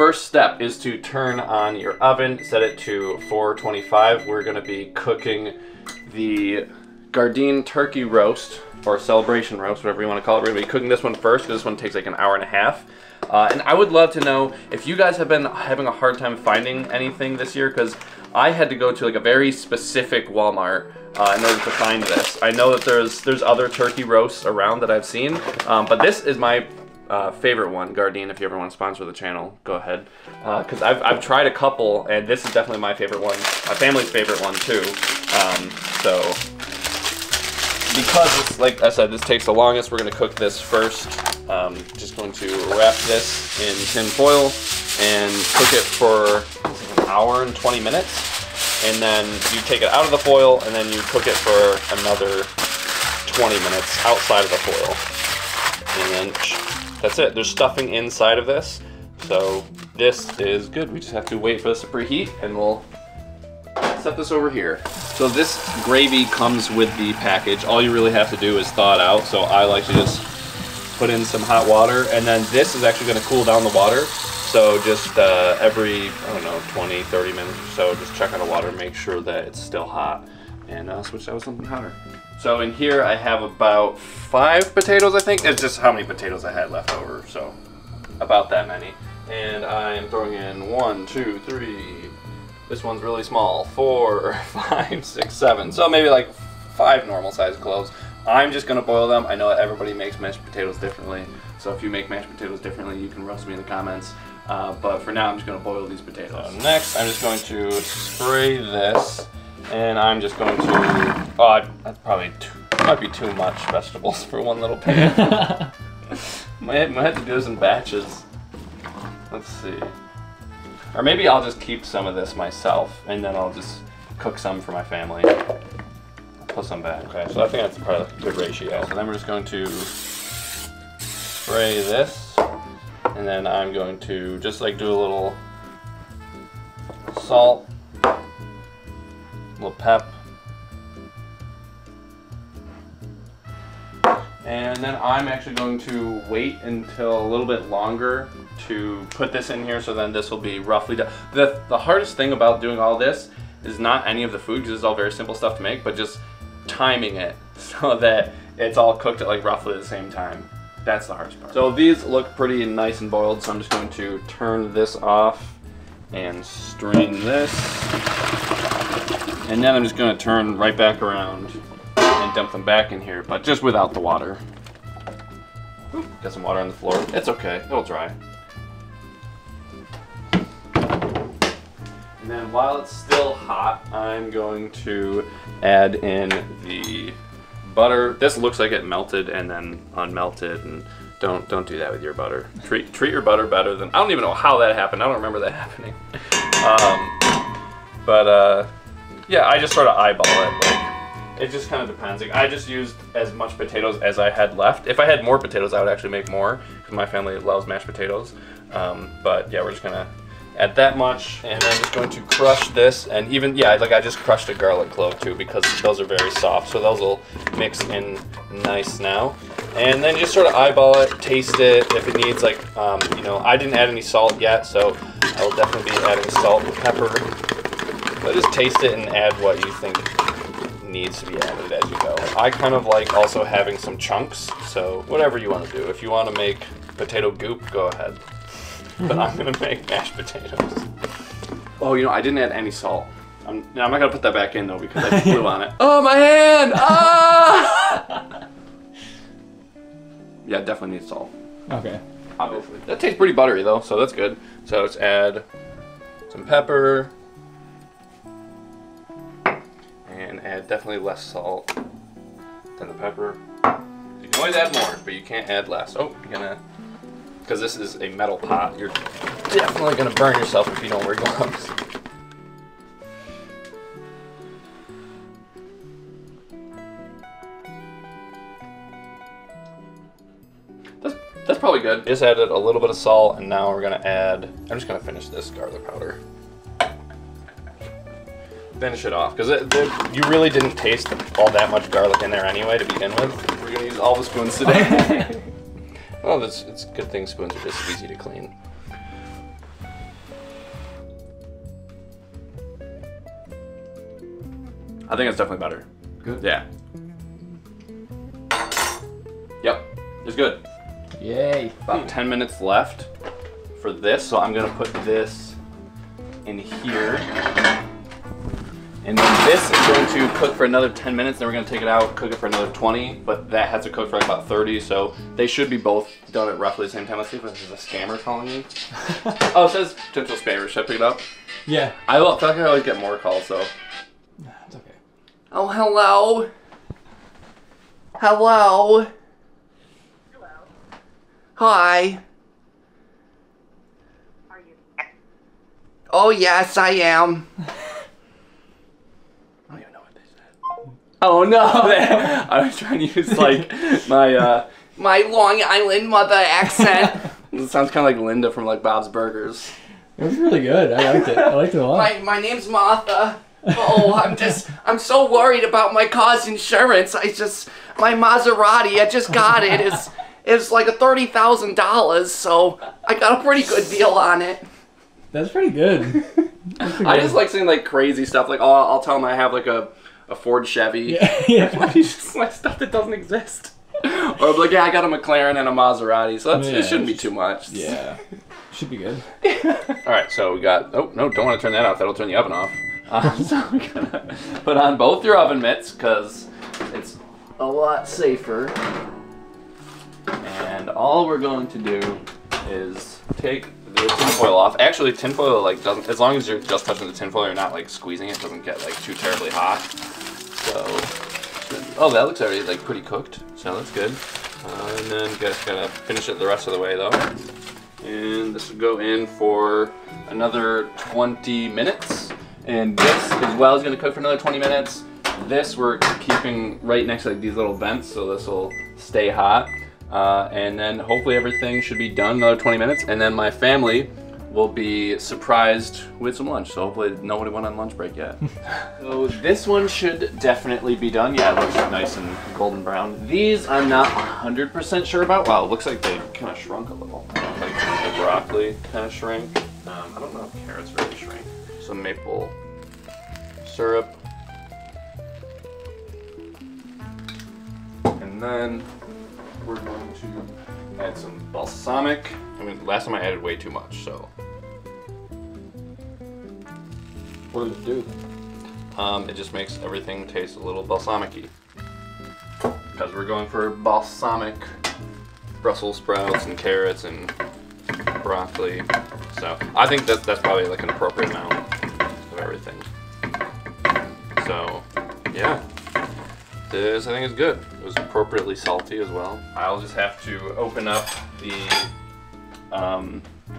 first step is to turn on your oven, set it to 425. We're gonna be cooking the Gardein turkey roast, or celebration roast, whatever you want to call it. We're gonna be cooking this one first, because this one takes like an hour and a half. And I would love to know if you guys have been having a hard time finding anything this year, because I had to go to like a very specific Walmart in order to find this. I know that there's other turkey roasts around that I've seen, but this is my favorite one. Gardein, if you ever want to sponsor the channel, go ahead. Because I've tried a couple, and this is definitely my favorite one. My family's favorite one too. So because it's, like I said, this takes the longest, we're going to cook this first. Just going to wrap this in tin foil and cook it for an hour and 20 minutes. And then you take it out of the foil, and then you cook it for another 20 minutes outside of the foil. And then that's it. There's stuffing inside of this, so this is good. We just have to wait for this to preheat, and we'll set this over here. So this gravy comes with the package. All you really have to do is thaw it out. So I like to just put in some hot water, and then this is actually going to cool down the water. So just every, I don't know, 20, 30 minutes or so, just check on the water, make sure that it's still hot, and switch that with something hotter. So in here I have about 5 potatoes, I think. It's just how many potatoes I had left over, so about that many. And I am throwing in 1, 2, 3, this one's really small, 4, 5, 6, 7. So maybe like 5 normal sized cloves. I'm just gonna boil them. I know that everybody makes mashed potatoes differently, so if you make mashed potatoes differently, you can roast me in the comments. But for now, I'm just gonna boil these potatoes. So next, I'm just going to spray this, and I'm just going to, that's probably might be too much vegetables for one little pan. might have to do this in batches. Let's see. Or maybe I'll just keep some of this myself, and then I'll just cook some for my family. Put some back. Okay, so I think that's probably like a good ratio. So then we're just going to spray this, and then I'm going to just like do a little salt, a little pep, and then I'm actually going to wait until a little bit longer to put this in here, so then this will be roughly done. The hardest thing about doing all this is not any of the food, because it's all very simple stuff to make, but just timing it so that it's all cooked at like roughly the same time. That's the hardest part. So these look pretty nice and boiled, so I'm just going to turn this off and strain this. And then I'm just going to turn right back around and dump them back in here, but just without the water. Ooh, got some water on the floor. It's okay, it'll dry. And then while it's still hot, I'm going to add in the butter. This looks like it melted and then unmelted, and don't do that with your butter. Treat your butter better than, I don't even know how that happened. I don't remember that happening. Yeah, I just sort of eyeball it. Like, it just kind of depends. Like, I just used as much potatoes as I had left. If I had more potatoes, I would actually make more, because my family loves mashed potatoes. But yeah, we're just gonna add that much, and I'm just going to crush this, and even, yeah, like I just crushed a garlic clove too, because those are very soft, so those will mix in nice now. And then just sort of eyeball it, taste it, if it needs, like, you know, I didn't add any salt yet, so I will definitely be adding salt and pepper. But just taste it and add what you think needs to be added as you go. I kind of like also having some chunks, so whatever you want to do. If you want to make potato goop, go ahead. But I'm gonna make mashed potatoes. Oh, you know, I didn't add any salt. I'm not gonna put that back in though, because I flew on it. Oh, my hand! Ah! Yeah, definitely needs salt. Okay. Obviously. That tastes pretty buttery though, so that's good. So let's add some pepper. And add definitely less salt than the pepper. You can always add more, but you can't add less. Oh, you're gonna, because this is a metal pot, you're definitely gonna burn yourself if you don't wear gloves. That's probably good. Just added a little bit of salt, and now we're gonna add, I'm just gonna finish this garlic powder. Finish it off, because you really didn't taste all that much garlic in there anyway to begin with. We're gonna use all the spoons today. Well, it's a good thing spoons are just easy to clean. I think it's definitely better. Good. Yeah. Yep, it's good. Yay. About 10 minutes left for this, so I'm gonna put this in here. And then this is going to cook for another 10 minutes, then we're gonna take it out, cook it for another 20, but that has to cook for like about 30, so they should be both done at roughly the same time. Let's see if this is a scammer calling me. Oh, it says potential spammer. Should I pick it up? Yeah. I feel like I always get more calls, so. It's okay. Oh, hello. Hello. Hello. Hi. Are you? Oh, yes, I am. I don't even know what they said. Oh, no. I was trying to use, like, my Long Island mother accent. It sounds kind of like Linda from, like, Bob's Burgers. It was really good. I liked it. I liked it a lot. My name's Martha. Oh, I'm so worried about my car's insurance. My Maserati, I just got it. It's like $30,000, so I got a pretty good deal on it. That's pretty good. I just like saying like crazy stuff. Like, oh, I'll tell them I have like a Ford Chevy. Yeah. Like, just like stuff that doesn't exist. Or I'm like, yeah, I got a McLaren and a Maserati, so it shouldn't be too much. Yeah. Should be good. All right, so we got. Oh no, don't want to turn that off. That'll turn the oven off. So we're gonna put on both your oven mitts because it's a lot safer. And all we're going to do is take the tinfoil off. Actually, tinfoil like doesn't. As long as you're just touching the tinfoil, you're not like squeezing it. It doesn't get like too terribly hot. So, oh, that looks already like pretty cooked. So that's good. And then you guys gotta finish it the rest of the way though. And this will go in for another 20 minutes. And this as well is going to cook for another 20 minutes. This we're keeping right next to like these little vents, so this will stay hot. And then hopefully everything should be done another 20 minutes. And then my family will be surprised with some lunch. So hopefully nobody went on lunch break yet. So this one should definitely be done. Yeah, it looks nice and golden brown. These I'm not 100% sure about. Wow, it looks like they kind of shrunk a little. Like the broccoli kind of shrank. I don't know if carrots really shrink. Some maple syrup. And then we're going to add some balsamic. I mean, last time I added way too much, so. What does it do? It just makes everything taste a little balsamic-y. Because we're going for balsamic Brussels sprouts and carrots and broccoli. So I think that's probably like an appropriate amount of everything. So yeah, this I think is good. It was appropriately salty as well. I'll just have to open up the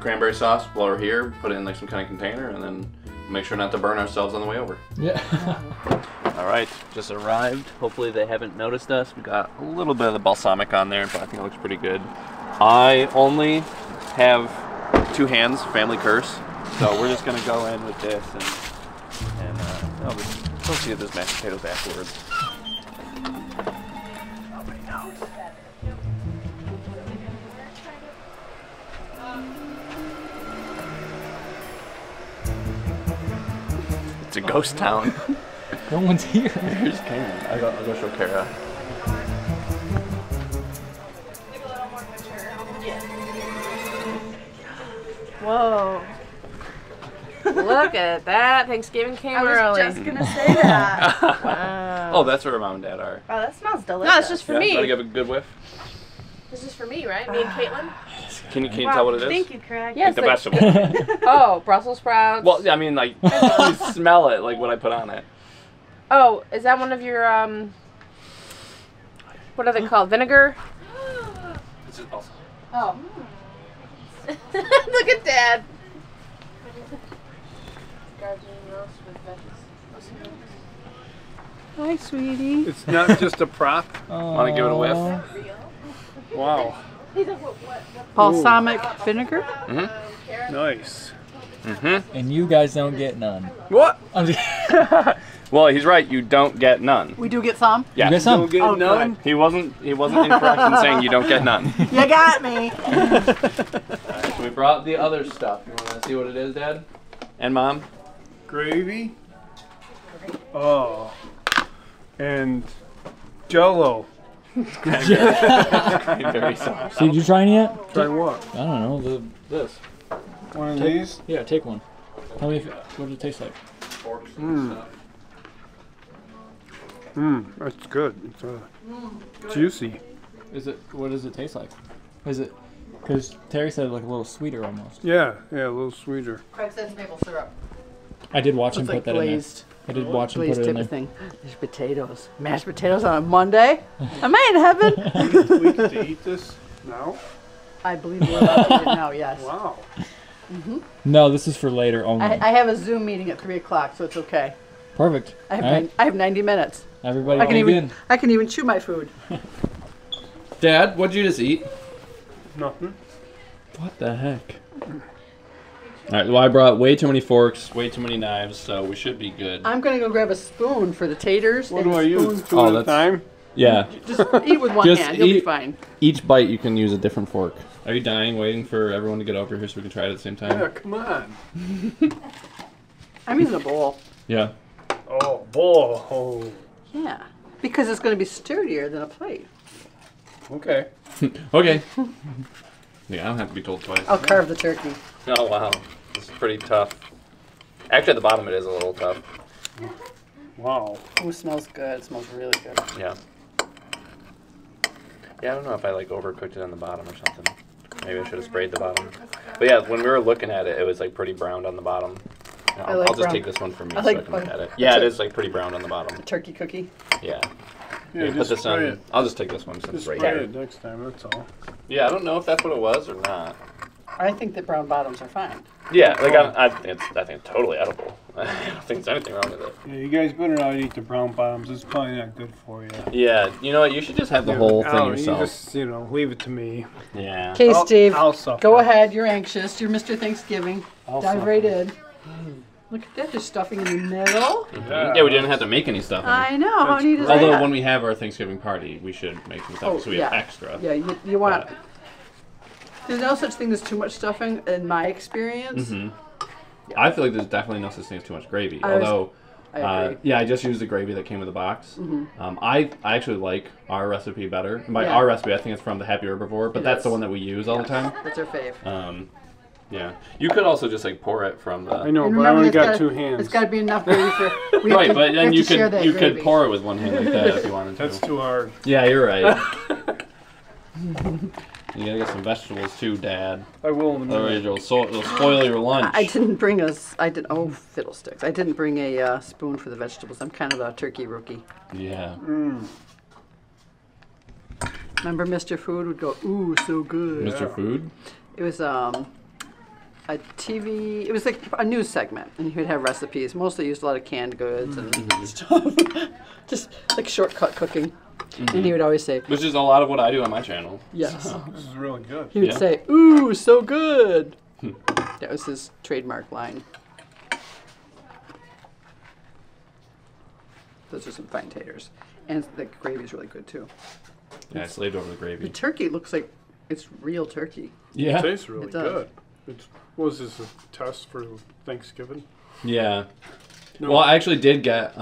cranberry sauce while we're here, put it in like some kind of container, and then make sure not to burn ourselves on the way over. Yeah. All right, just arrived. Hopefully they haven't noticed us. We got a little bit of the balsamic on there, but I think it looks pretty good. I only have 2 hands, family curse. So we're just gonna go in with this and we'll see if there's mashed potatoes afterwards. Nobody knows. It's a ghost town. No one's here. Here's Karen. I'll go show Kara. Whoa. Look at that. Thanksgiving came early. I was just gonna say that. Wow. Oh, that's where Mom and Dad are. Oh, that smells delicious. No, it's just for me. Want to give a good whiff? This is for me, right? Me and Caitlin? Can you tell what it is? Thank you, Craig. Yes. The like- vegetable. Oh, Brussels sprouts. Well, I mean, like, you smell it, like what I put on it. Oh, is that one of your, what are they called? Vinegar? This is also. Oh. Look at Dad. Gardein roast with veggies. Hi, sweetie. It's not just a prop. Want to give it a whiff? Wow. Balsamic vinegar? Mm-hmm. Nice. Mm-hmm. And you guys don't get none. What? I'm just Well, he's right. You don't get none. We do get some? Yeah. You get some. Don't get Oh, none. He wasn't incorrect in saying you don't get none. You got me. Alright, so we brought the other stuff. You want to see what it is, Dad? And Mom? Gravy. Oh, and Jello. Very soft. See, did you try any yet? Try what? I don't know. This. One of these? Yeah, take one. Tell me what it tastes like. That's good. It's juicy. What does it taste like? Is it? Because Terry said like a little sweeter almost. Yeah, a little sweeter. Craig says maple syrup. I did watch him It's put like that glazed. in there. I did watch him put Glazed it in type of there. thing. There's potatoes. Mashed potatoes on a Monday. Am I in heaven? We get to eat this now? I believe we're allowed to eat it now, yes. Wow. No, this is for later only. I have a Zoom meeting at 3 o'clock, so it's okay. Perfect. I have, All right. I have 90 minutes. Everybody I can dig even in. I can even chew my food. Dad, what'd you just eat? Nothing. What the heck? All right. Well, I brought way too many forks, way too many knives, so we should be good. I'm gonna go grab a spoon for the taters. What and do a I use? spoon- Two Oh, at a that's- time? Yeah. Just eat with one Just hand. You'll be eat. fine. Each bite you can use a different fork. Are you dying, waiting for everyone to get over here so we can try it at the same time? Yeah, come on. I'm using a bowl. Yeah. Oh, bowl. Oh, Yeah, because it's gonna be sturdier than a plate. okay. Okay. Yeah, I don't have to be told twice. I'll carve the turkey. Oh wow, this is pretty tough. Actually, at the bottom it is a little tough. Wow. Ooh, smells good. It smells really good. Yeah. Yeah, I don't know if I like overcooked it on the bottom or something. Maybe I should have sprayed the bottom. But yeah, when we were looking at it, it was like pretty browned on the bottom. I I'll like just brown. take this one for me I so like I can look brown. at it. Yeah, it is like pretty browned on the bottom. Turkey cookie. Yeah. Yeah, Maybe put just this on. spray it. I'll just take this one since Just it's right spray here. it next time, that's all. Yeah, I don't know if that's what it was or not. I think that brown bottoms are fine. Yeah, like I think it's totally edible. I don't think there's anything wrong with it. Yeah, you guys better not eat the brown bottoms. It's probably not good for you. Yeah, you know what? You should just have the whole thing Oh, yourself. You just, leave it to me. Yeah. Okay, Steve. I'll suffer. Go ahead. You're anxious. You're Mr. Thanksgiving. I'll Dive suffer. right in. Look at that. There's stuffing in the middle. Yeah, we didn't have to make any stuff. I know. How That's neat is Although that? when we have our Thanksgiving party, we should make some stuff Oh, so we have yeah. extra. Yeah, you want. But- There's no such thing as too much stuffing in my experience. I feel like there's definitely no such thing as too much gravy. I agree. Yeah, I just used the gravy that came with the box. I actually like our recipe better. And by Yeah. our recipe, I think it's from the Happy Herbivore, but It that's is. the one that we use all the time. That's our fave. Yeah, you could also just like pour it from the. I know, And but I remember, only it's got gotta- two hands. It's got to be enough gravy for. We have Right, to, but we then have you to share could that you gravy. could pour it with one hand like that if you wanted to. That's too hard. Yeah, you're right. You gotta get some vegetables too, Dad. I will in a minute. Otherwise, it'll spoil your lunch. I didn't bring oh, fiddlesticks. I didn't bring a spoon for the vegetables. I'm kind of a turkey rookie. Yeah. Remember Mr. Food would go, ooh, so good. Mr. Food? It was a TV, it was like a news segment, and he would have recipes. Mostly used a lot of canned goods and stuff. Just like shortcut cooking. And he would always say, Which is a lot of what I do on my channel. yes. This is really good. He would Yeah. say, ooh, so good. That was his trademark line. Those are some fine taters. And the gravy's really good too. Yeah, I slaved over the The gravy. turkey looks like it's real turkey. Yeah. It tastes really It does. good. What was this, a test for Thanksgiving? Yeah. No. Well, I actually did get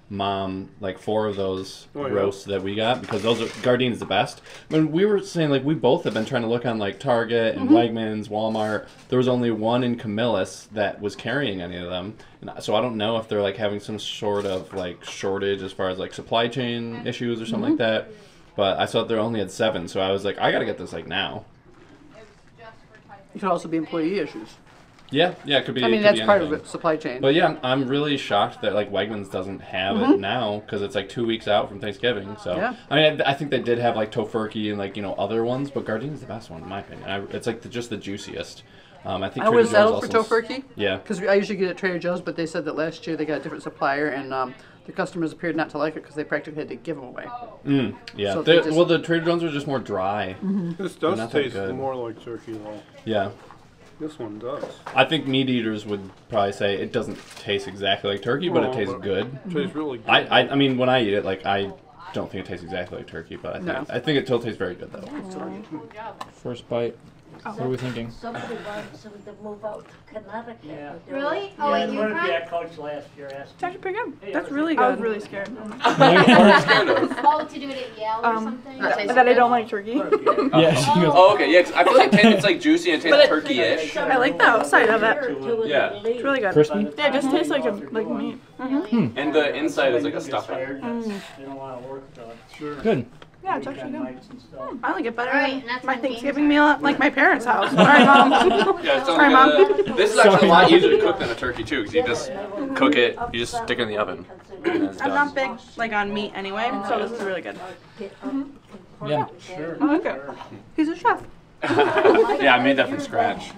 Mom like 4 of those Oh, yeah. roasts that we got because those are Gardein is the best. When we were saying like we both have been trying to look on like Target and Wegmans, Walmart. There was only one in Camillus that was carrying any of them, and so I don't know if they're like having some sort of like shortage as far as like supply chain issues or something like that. But I saw that they only had 7, so I was like, I gotta get this like now. It could also be employee issues. Yeah, it could be. I mean, it could that's be part of anything. it, supply chain. But yeah, I'm really shocked that like Wegmans doesn't have it now because it's like 2 weeks out from Thanksgiving. So Yeah. I mean, I think they did have like Tofurkey and like other ones, but Gardein's the best one in my opinion. It's like just the juiciest. I think I would Trader settle Joe's for also Tofurkey. Yeah. Because I usually get it at Trader Joe's, but they said that last year they got a different supplier, and the customers appeared not to like it because they practically had to give them away. Yeah. So they just- Well, the Trader Joe's are just more dry. This They're does not that taste good. more like turkey, though. Yeah. This one does. I think meat eaters would probably say it doesn't taste exactly like turkey, but it Well, tastes but good. It tastes really good. I mean, when I eat it, like I don't think it tastes exactly like turkey, but No. I think it still tastes very good though. First bite. What are we thinking? Somebody wants them to move out to Connecticut. Yeah. Really? Oh, Yeah, wait, you one of cried? the coach last year asked It's actually pretty good. Hey, That's I was- really I was good. really scared. What are you scared of? Oh, to do it at Yale or something? That I don't like turkey. Yeah, she goes. Oh, okay. Yeah, 'cause I feel like it's like juicy and tastes turkey-ish. I like the outside of it. Yeah. It's really good. Crispy? Yeah, it just tastes like meat. And the inside is like a stuffing. They don't want to work Sure. Good. Yeah, it's actually good. nights and stuff. I like it better Alright, than and that's my when games Thanksgiving are- meal at like my parents' house. Sorry, Mom. Yeah, so Sorry, Mom. this is actually a lot easier to cook than a turkey too, because you just cook it, you just stick it in the oven, and then it's I'm done. not big like on meat anyway, so this is really good. Yeah. Sure. I like it. He's a chef. Yeah, I made that from scratch.